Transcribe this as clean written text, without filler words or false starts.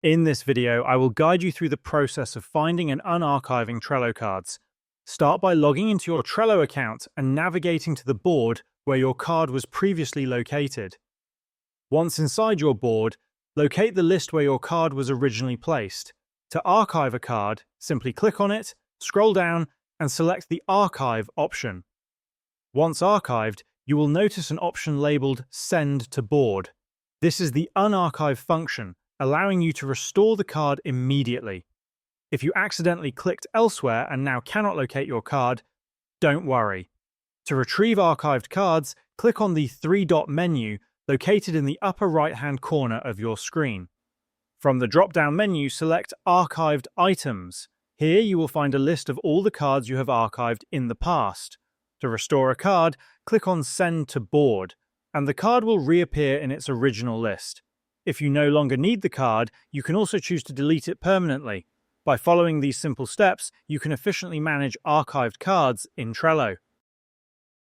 In this video, I will guide you through the process of finding and unarchiving Trello cards. Start by logging into your Trello account and navigating to the board where your card was previously located. Once inside your board, locate the list where your card was originally placed. To archive a card, simply click on it, scroll down, and select the Archive option. Once archived, you will notice an option labeled Send to Board. This is the unarchive function, allowing you to restore the card immediately. If you accidentally clicked elsewhere and now cannot locate your card, don't worry. To retrieve archived cards, click on the three-dot menu located in the upper right-hand corner of your screen. From the drop-down menu, select Archived Items. Here you will find a list of all the cards you have archived in the past. To restore a card, click on Send to Board, and the card will reappear in its original list. If you no longer need the card, you can also choose to delete it permanently. By following these simple steps, you can efficiently manage archived cards in Trello.